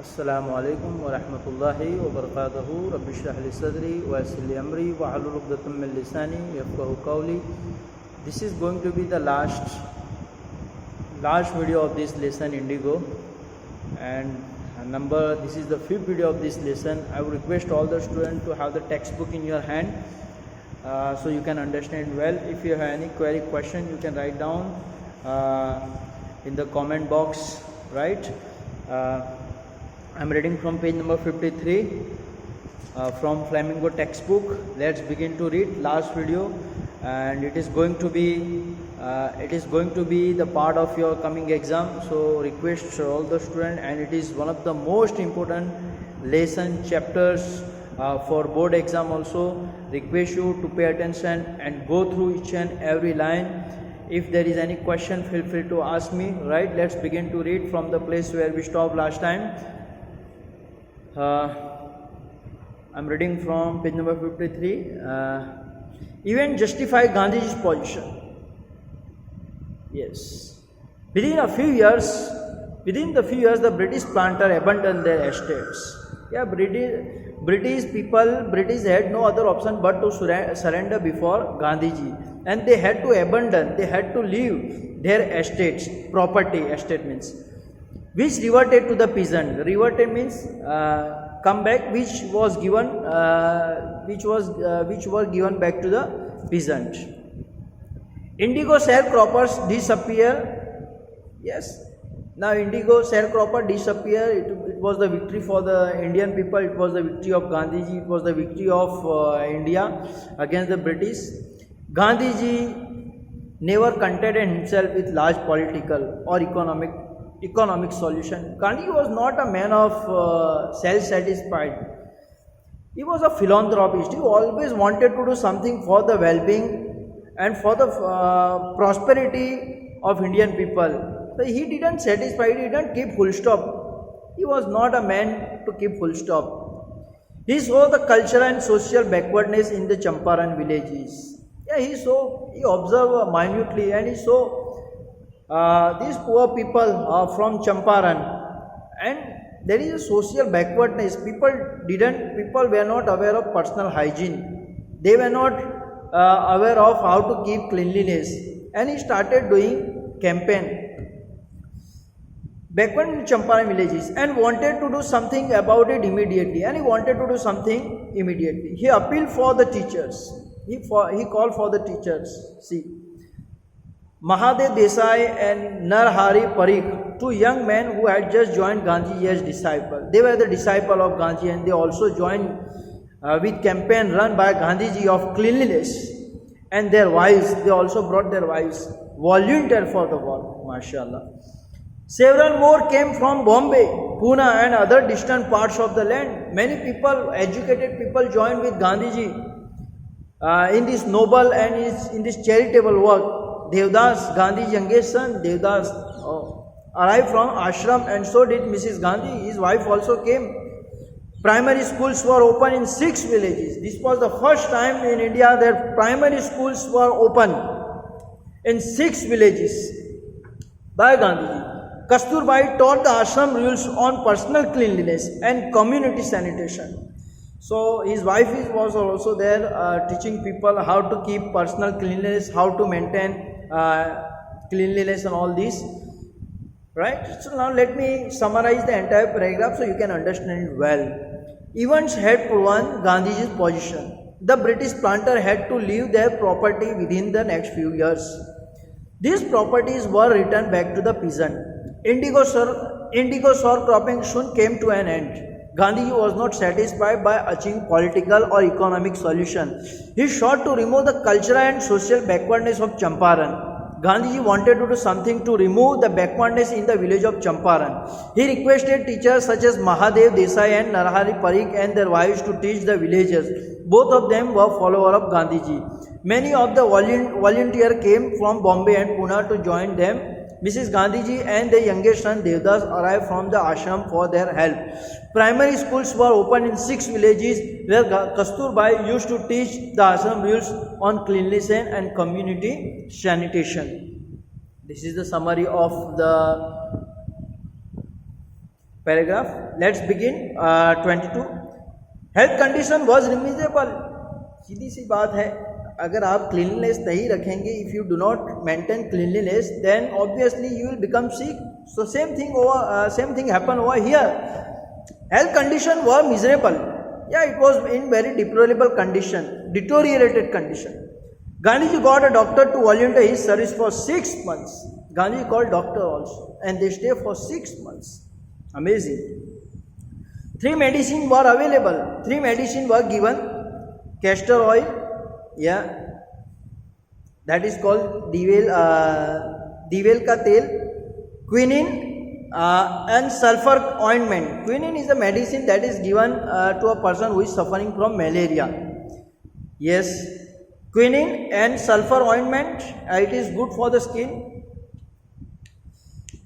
अस्सलामुअलैकुम वरहमतुल्लाहि वबरकातुहू रब्बि इश्रह ली सदरी वयस्सिर ली अमरी वहलुल उक़दतम मिन लिसानी यफ़क़हू क़ौली. This is going to be the last video of this lesson Indigo, and this is the fifth video of this lesson. I would request all the students to have the textbook in your hand so you can understand well. If you have any query, question, you can write down in the comment box, right? I'm reading from page number 53 from Flamingo textbook. Let's begin to read last video, and it is going to be the part of your coming exam. So request all the students, and it is one of the most important lesson chapters for board exam also. Request you to pay attention and go through each and every line. If there is any question, feel free to ask me, right? Let's begin to read from the place where we stopped last time. I'm reading from page number 53. Event justify Gandhiji's position. Yes. Within the few years, the British planter abandoned their estates. Yeah, British had no other option but to surrender before Gandhiji, and they had to abandon, they had to leave their estates, estate means, which reverted to the peasant. Reverted means come back, which were given back to the peasant. Indigo sharecroppers disappear. Yes. Now indigo sharecropper disappear. It was the victory for the Indian people. It was the victory of Gandhiji. It was the victory of India against the British. Gandhiji never contented himself with large political or economic solution. Gandhi was not a man of self-satisfied. He was a philanthropist. He always wanted to do something for the well-being and for the prosperity of Indian people. So he didn't satisfy, he didn't keep full stop. He was not a man to keep full stop. He saw the cultural and social backwardness in the Champaran villages. Yeah, he observed minutely, and he saw these poor people from Champaran, and there is a social backwardness. People were not aware of personal hygiene. They were not aware of how to keep cleanliness, and he started doing campaign backward in Champaran villages and wanted to do something about it immediately. He appealed for the teachers. He called for the teachers. See, Mahadev Desai and Narhari Parikh, two young men who had just joined Gandhiji as disciples. They were the disciple of Gandhi, and they also joined with campaign run by Gandhiji of cleanliness, and their wives. They also brought their wives, volunteered for the work. MashaAllah. Several more came from Bombay, Pune, and other distant parts of the land. Many people, educated people, joined with Gandhiji in this noble and in this charitable work. Devdas, Gandhi's youngest son, Devdas, arrived from ashram, and so did Mrs. Gandhi. His wife also came. Primary schools were open in 6 villages. This was the first time in India that primary schools were open in 6 villages by Gandhiji. Kasturbai taught the ashram rules on personal cleanliness and community sanitation. So his wife was also there teaching people how to keep personal cleanliness, how to maintain cleanliness and all this. Right? So now let me summarize the entire paragraph so you can understand it well. Events had proven Gandhiji's position. The British planter had to leave their property within the next few years. These properties were returned back to the peasant. Indigo sharecropping soon came to an end. Gandhiji was not satisfied by achieving political or economic solution. He sought to remove the cultural and social backwardness of Champaran. Gandhiji wanted to do something to remove the backwardness in the village of Champaran. He requested teachers such as Mahadev Desai and Narhari Parikh and their wives to teach the villagers. Both of them were followers of Gandhiji. Many of the volunteers came from Bombay and Pune to join them. Mrs. Gandhiji and their youngest son Devdas arrived from the ashram for their help. Primary schools were opened in 6 villages where Kasturbai used to teach the ashram rules on cleanliness and community sanitation. This is the summary of the paragraph. Let's begin. 22. Health condition was miserable. सीधी सी बात है, अगर आप cleanliness नहीं रखेंगे, if you do not maintain cleanliness, then obviously you will become sick. So same thing happened over here. Health condition was miserable. Yeah, it was in very deplorable condition, deteriorated condition. Gandhiji got a doctor to volunteer his service for 6 months. Gandhiji called doctor also, and they stay for 6 months. Amazing. 3 medicines were available. 3 medicines were given. Castor oil, yeah, that is called divel ka tel, quinine, and sulfur ointment. Quinine is a medicine that is given to a person who is suffering from malaria. Yes, quinine and sulfur ointment, it is good for the skin.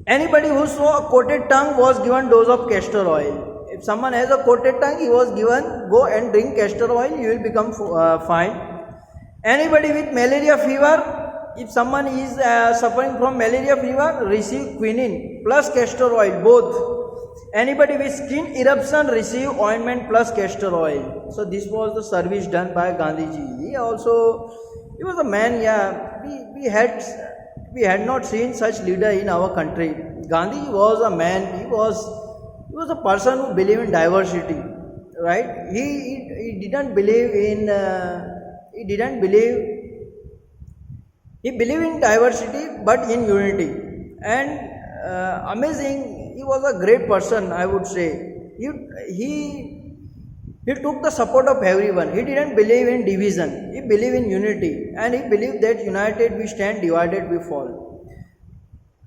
Anybody who saw a coated tongue was given dose of castor oil. If someone has a coated tongue, he was given, go and drink castor oil, you will become fine. Anybody with malaria fever, if someone is suffering from malaria fever, receive quinine plus castor oil, both. Anybody with skin eruption, receive ointment plus castor oil. So this was the service done by Gandhiji. He was a man, yeah, we had not seen such leader in our country. Gandhi was a man, he was a person who believed in diversity, right? He didn't believe in, he believed in diversity but in unity. And amazing, he was a great person, I would say. He took the support of everyone. He didn't believe in division, he believed in unity, and he believed that united we stand, divided we fall.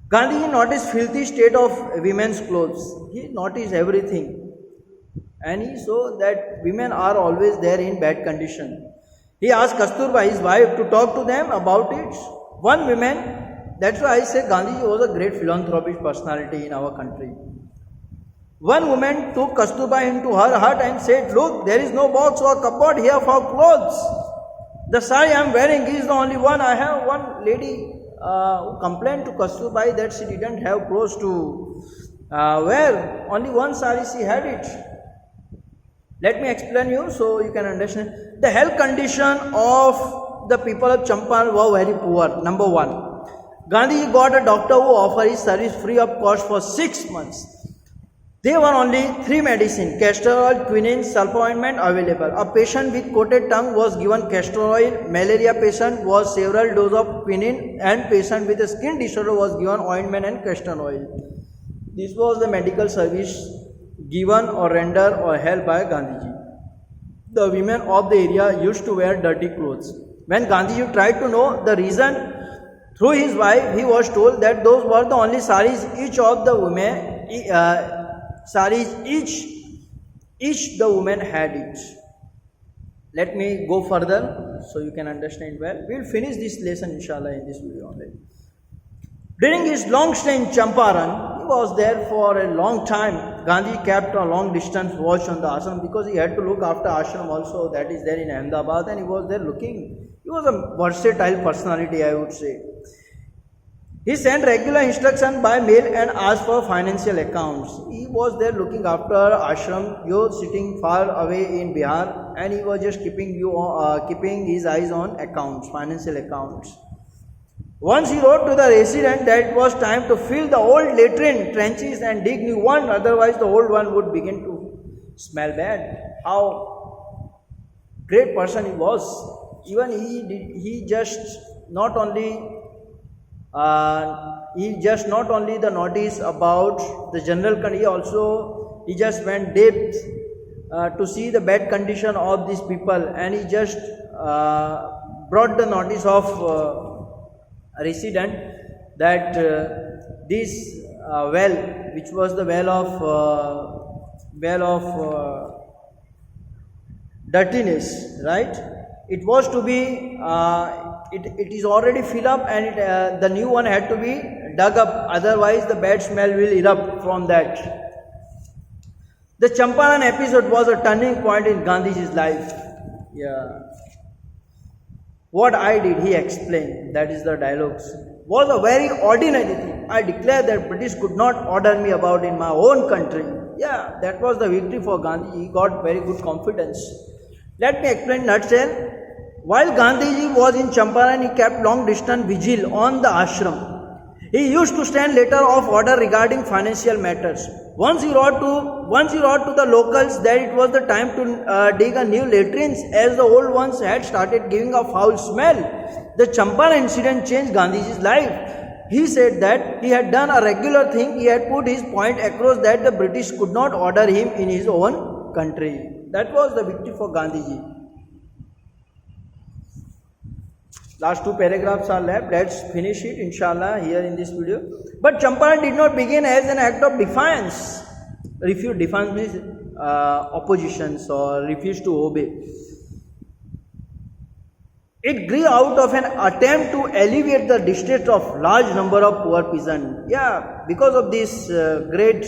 Gandhiji noticed filthy state of women's clothes. He noticed everything, and he saw that women are always there in bad condition. He asked Kasturba, his wife, to talk to them about it. One woman, that's why I say Gandhiji was a great philanthropic personality in our country. One woman took Kasturba into her hut and said, "Look, there is no box or cupboard here for clothes. The sari I am wearing is the only one. I have one lady who complained to Kasturba that she didn't have clothes to wear. Only one sari she had it." Let me explain you so you can understand. The health condition of the people of Champaran were very poor. Number one, Gandhiji got a doctor who offered his service free of cost for 6 months. There were only 3 medicines, castor oil, quinine, sulfur ointment available. A patient with coated tongue was given castor oil, malaria patient was several doses of quinine, and patient with a skin disorder was given ointment and castor oil. This was the medical service given or rendered or held by Gandhiji. The women of the area used to wear dirty clothes. When Gandhiji tried to know the reason through his wife, he was told that those were the only saris each of the women each the woman had it. Let me go further so you can understand well. We will finish this lesson inshallah in this video only. During his long stay in Champaran, he was there for a long time. Gandhi kept a long distance watch on the ashram because he had to look after ashram also that is there in Ahmedabad, and he was there looking. He was a versatile personality, I would say. He sent regular instruction by mail and asked for financial accounts. He was there looking after ashram. You were sitting far away in Bihar, and he was just keeping his eyes on accounts, financial accounts. Once he wrote to the resident that it was time to fill the old latrine trenches and dig new one, otherwise the old one would begin to smell bad. How great person he was. Even he just not only the notice about the general condition, he just went depth to see the bad condition of these people, and he just brought the notice of resident that this well, which was the well of dirtiness, right? It was to be it is already filled up, and the new one had to be dug up, otherwise the bad smell will erupt from that. The Champaran episode was a turning point in Gandhiji's life. Yeah. What I did, he explained, that is the dialogues, was a very ordinary thing. I declare that British could not order me about in my own country. Yeah, that was the victory for Gandhi. He got very good confidence. Let me explain in nutshell. While Gandhiji was in Champaran, he kept long distance vigil on the ashram. He used to stand letter of order regarding financial matters. Once he wrote to the locals that it was the time to dig a new latrines as the old ones had started giving a foul smell. The Champaran incident changed Gandhiji's life. He said that he had done a regular thing. He had put his point across that the British could not order him in his own country. That was the victory for Gandhiji. Last two paragraphs are left. Let's finish it, inshallah, here in this video. But Champaran did not begin as an act of defiance. Defiance means oppositions or refuse to obey. It grew out of an attempt to alleviate the distress of large number of poor peasants. Yeah, because of this great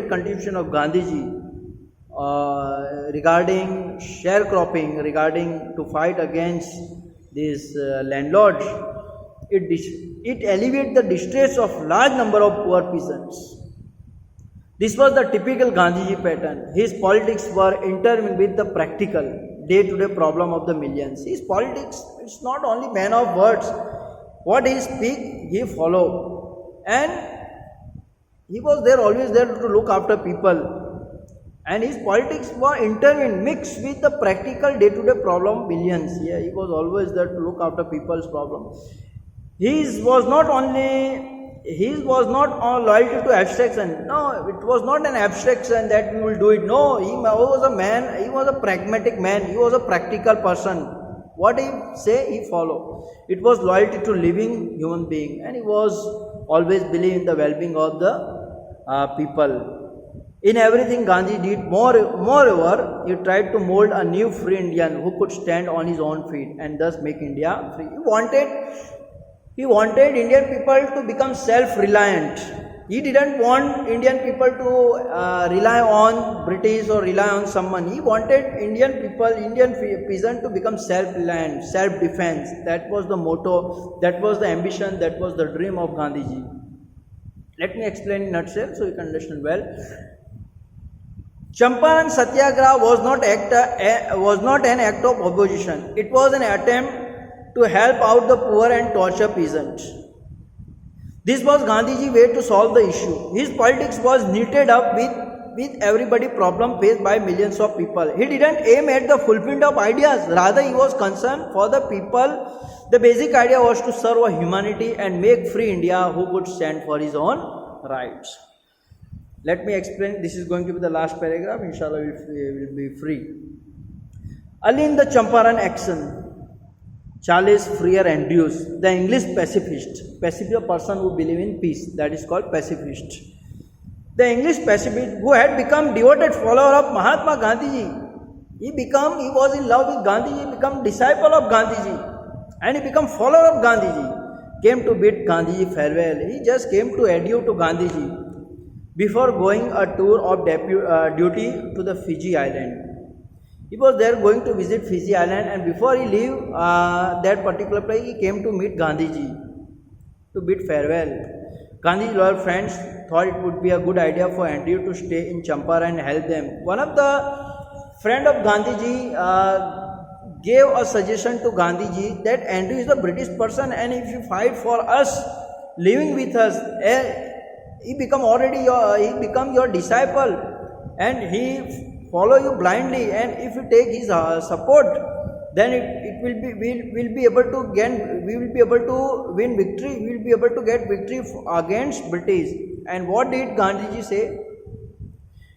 contribution of Gandhiji regarding sharecropping, regarding to fight against these landlords, it alleviated the distress of large number of poor peasants. This was the typical Gandhiji pattern. His politics were intertwined with the practical, day-to-day problem of the millions. His politics, it's not only man of words. What he speak, he follow. And he was there, always there to look after people. And his politics were intertwined, mixed with the practical day-to-day problem millions. Yeah, he was always there to look after people's problem. His was not loyalty to abstraction. No, it was not an abstraction that we will do it. No, he was a man, he was a pragmatic man, he was a practical person. What he say, he follow. It was loyalty to living human being, and he was always believe in the well-being of the people. In everything Gandhi did, moreover, he tried to mold a new free Indian who could stand on his own feet and thus make India free. He wanted Indian people to become self-reliant. He didn't want Indian people to rely on British or rely on someone. He wanted Indian peasant to become self-reliant, self-defense. That was the motto, that was the ambition, that was the dream of Gandhiji. Let me explain in a nutshell so you can understand well. Champaran Satyagraha was not an act of opposition. It was an attempt to help out the poor and torture peasants. This was Gandhiji's way to solve the issue. His politics was knitted up with everybody problem faced by millions of people. He didn't aim at the fulfillment of ideas, rather he was concerned for the people. The basic idea was to serve humanity and make free India who could stand for his own rights. Let me explain. This is going to be the last paragraph. Inshallah, we will be free. Early in the Champaran action, Charles Freer introduced the English pacifist, a person who believes in peace, that is called pacifist. The English pacifist who had become devoted follower of Mahatma Gandhiji. He was in love with Gandhiji, he became disciple of Gandhiji, and he became follower of Gandhiji. Came to bid Gandhiji farewell. He just came to adieu to Gandhiji before going a tour of duty to the Fiji island. He was there going to visit Fiji island, and before he leave that particular place, he came to meet Gandhiji to bid farewell. Gandhi's loyal friends thought it would be a good idea for Andrew to stay in Champaran and help them. One of the friend of Gandhiji gave a suggestion to Gandhiji that Andrew is a British person, and if you fight for us, living with us, he become your disciple, and he follow you blindly, and if you take his support, then we will be able to win victory, we will be able to get victory against British. And what did Gandhiji say?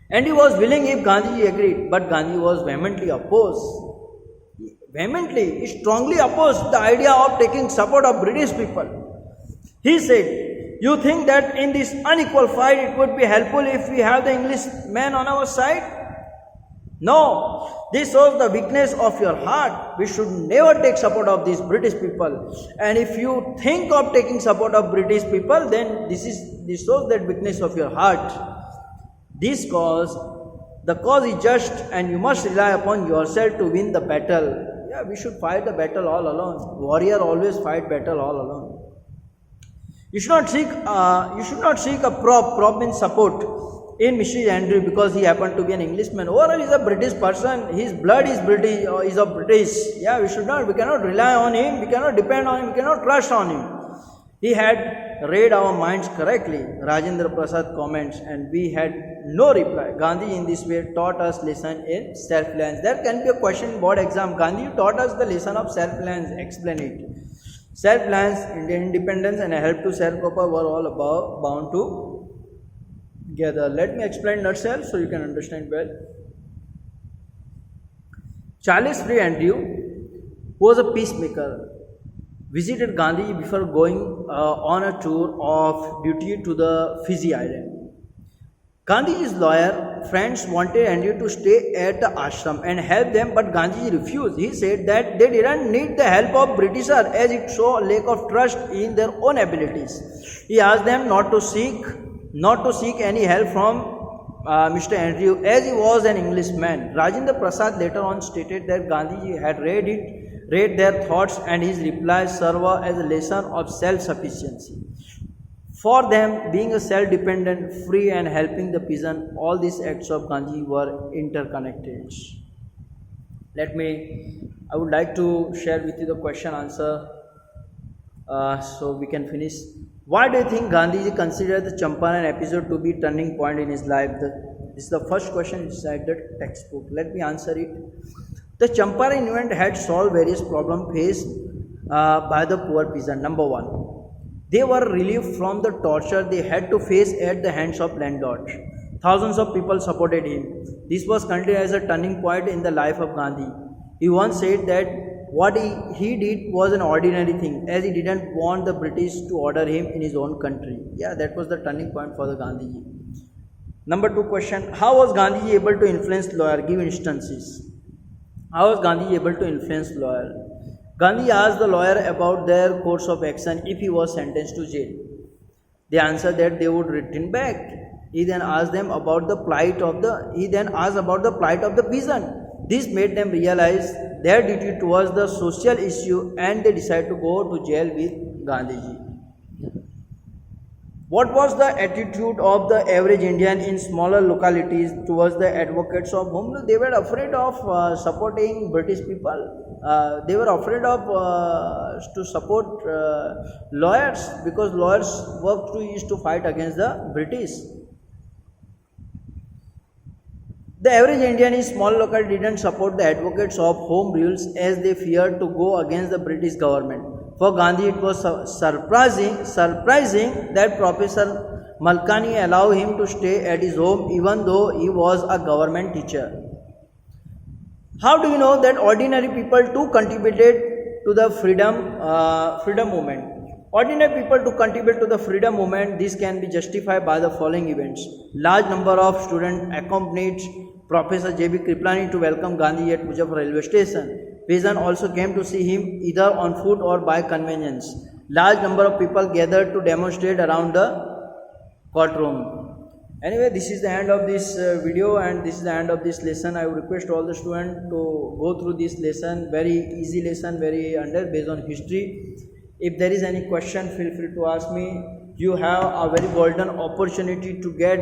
And he was willing if Gandhiji agreed, but Gandhi was vehemently strongly opposed the idea of taking support of British people. He said, you think that in this unequal fight it would be helpful if we have the English men on our side? No, this shows the weakness of your heart. We should never take support of these British people. And if you think of taking support of British people, then this shows that weakness of your heart. The cause is just, and you must rely upon yourself to win the battle. Yeah, we should fight the battle all alone. Warrior always fight battle all alone. You should not seek a prop in support in Mr. Andrew because he happened to be an Englishman. Overall, he's a British person. His blood is British, is of British. Yeah, we cannot rely on him. We cannot depend on him. We cannot trust on him. He had read our minds correctly, Rajendra Prasad comments, and we had no reply. Gandhi in this way taught us lesson in self-reliance. There can be a question board exam. Gandhi taught us the lesson of self-reliance. Explain it. Self-reliance, independence and help to self-help were all bound together. Let me explain nutshell so you can understand well. Charles Free Andrew, who was a peacemaker, visited Gandhi before going on a tour of duty to the Fiji island. Gandhi's lawyer friends wanted Andrew to stay at the ashram and help them, but Gandhi refused. He said that they didn't need the help of Britishers as it showed lack of trust in their own abilities. He asked them not to seek any help from Mr. Andrew as he was an Englishman. Rajendra Prasad later on stated that Gandhi had read their thoughts and his replies serve as a lesson of self-sufficiency. For them, being a self-dependent, free and helping the peasant, all these acts of Gandhi were interconnected. I would like to share with you the question answer so we can finish. Why do you think Gandhiji considered the Champaran episode to be turning point in his life? This is the first question inside the textbook. Let me answer it. The Champaran event had solved various problems faced by the poor peasant. Number one, they were relieved from the torture they had to face at the hands of landlords. Thousands of people supported him. This was considered as a turning point in the life of Gandhi. He once said that what he did was an ordinary thing, as he didn't want the British to order him in his own country. Yeah, that was the turning point for the Gandhiji. Number two question, how was Gandhiji able to influence lawyer? Give instances. How was Gandhi able to influence lawyer? Gandhi asked the lawyer about their course of action if he was sentenced to jail. They answered that they would return back. He then asked about the plight of the peasant. This made them realize their duty towards the social issue and they decided to go to jail with Gandhiji. What was the attitude of the average Indian in smaller localities towards the advocates of whom they were afraid of supporting British people? They were afraid of to support lawyers because lawyers' work is to fight against the British. The average Indian in small locality didn't support the advocates of home rules as they feared to go against the British government. For Gandhi, it was surprising that Professor Malkani allowed him to stay at his home even though he was a government teacher. How do you know that ordinary people too contributed to the freedom movement? Ordinary people to contribute to the freedom movement, this can be justified by the following events. Large number of students accompanied Professor J.B. Kripalani to welcome Gandhi at Muzaffarpur railway station. Peasants also came to see him either on foot or by convenience. Large number of people gathered to demonstrate around the courtroom. Anyway, this is the end of this video and this is the end of this lesson. I would request all the students to go through this lesson, very easy lesson, based on history. If there is any question, feel free to ask me. You have a very golden opportunity to get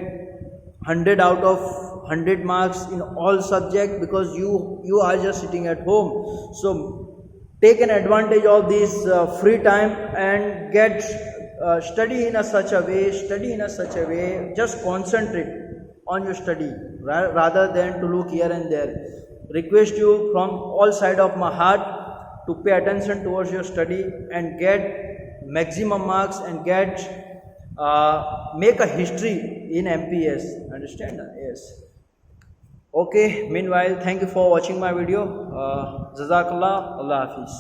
100 out of 100 marks in all subjects because you are just sitting at home. So take an advantage of this free time and get study in such a way, just concentrate on your study rather than to look here and there. Request you from all sides of my heart to pay attention towards your study and get maximum marks and make a history in MPS. Understand? Yes. Okay. Meanwhile, thank you for watching my video. Jazakallah. Allah Hafiz.